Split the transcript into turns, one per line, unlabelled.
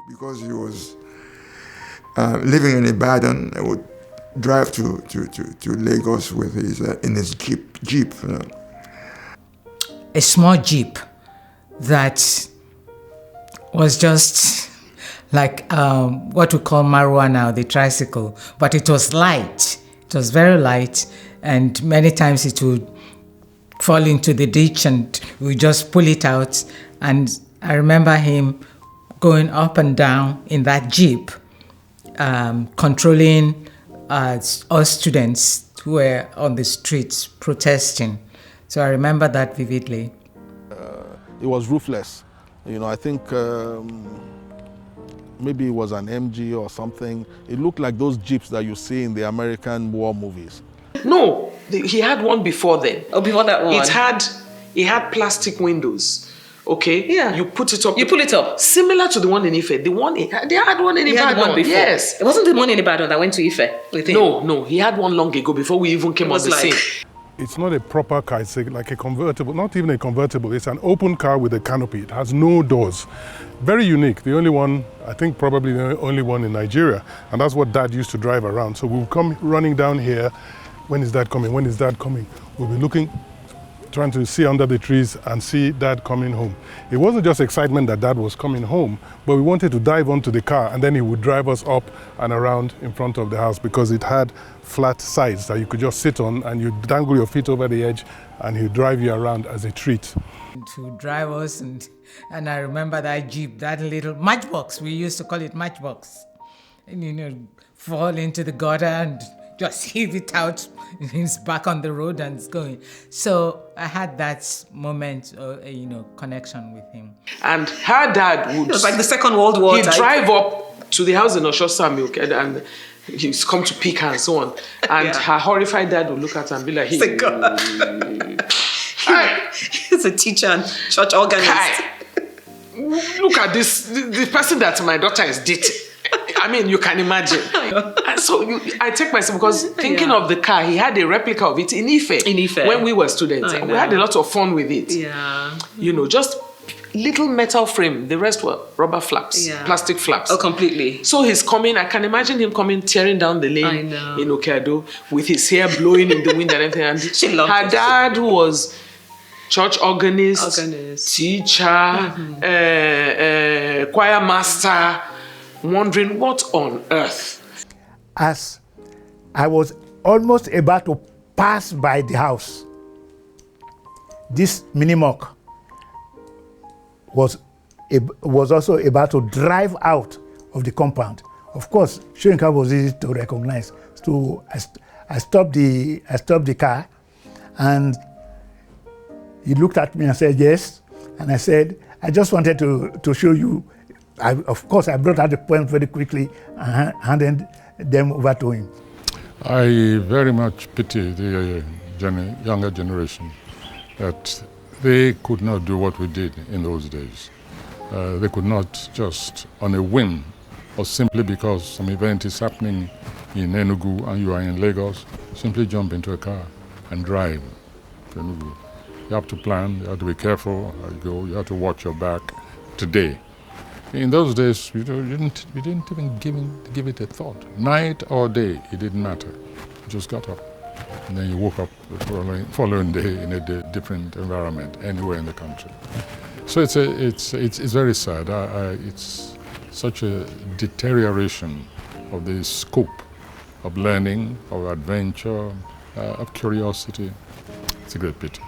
Because he was living in Ibadan, I would drive to Lagos with his in his jeep.
A small jeep that was just like what we call Marwa now, the tricycle, but it was light. It was very light, and many times it would fall into the ditch and we just pull it out. And I remember him going up and down in that jeep, controlling us students who were on the streets protesting. So I remember that vividly.
It was ruthless. You know, I think maybe it was an MG or something. It looked like those jeeps that you see in the American war movies.
No, he had one before then.
Oh, before that one.
It had plastic windows. Okay?
Yeah.
You put it up.
You pull it up.
Similar to the one in Ife. They had one in Ibadan.
One before.
Yes.
It wasn't the one in Ibadan that went to Ife with him.
No, he had one long ago before we even came on the scene.
It's not a proper car, it's like a convertible, not even a convertible, it's an open car with a canopy. It has no doors. Very unique, the only one, I think probably the only one in Nigeria. And that's what Dad used to drive around. So we'll come running down here. When is Dad coming? When is Dad coming? We'll be looking, trying to see under the trees and see Dad coming home. It wasn't just excitement that Dad was coming home, but we wanted to dive onto the car and then he would drive us up and around in front of the house because it had flat sides that you could just sit on and you dangle your feet over the edge and he'd drive you around as a treat.
To drive us, and I remember that Jeep, that little matchbox, we used to call it matchbox, and you know, fall into the gutter and just heave it out. It's back on the road and it's going. So I had that moment, connection with him.
And her dad would...
It was like the Second World War.
He'd drive up to the house in Oshosa and he's come to pick her and so on. And her horrified dad would look at her and be like, hey,
he's a teacher and church organist.
Look at this, the person that my daughter is dating. I mean, you can imagine. And so I take myself, because thinking of the car, he had a replica of it in Ife. When we were students. And we had a lot of fun with it.
Yeah.
You know, just little metal frame. The rest were rubber flaps, plastic flaps.
Oh, completely.
So he's coming. I can imagine him coming, tearing down the lane in Okeado with his hair blowing in the wind and everything. And her dad, who was church organist. Teacher, choir master, wondering what on earth.
As I was almost about to pass by the house, this Mini-moke was also about to drive out of the compound. Of course, Soyinka was easy to recognize. So I stopped the car, and he looked at me and said, yes. And I said, I just wanted to show you. Of course, I brought out the poem very quickly and handed them over to him.
I very much pity the younger generation that they could not do what we did in those days. They could not just on a whim or simply because some event is happening in Enugu and you are in Lagos, simply jump into a car and drive to Enugu. You have to plan, you have to be careful how you go, you have to watch your back. Today, in those days, we didn't even give it a thought. Night or day, it didn't matter. You just got up, and then you woke up the following day in a different environment, anywhere in the country. So it's very sad. It's such a deterioration of the scope of learning, of adventure, of curiosity. It's a great pity.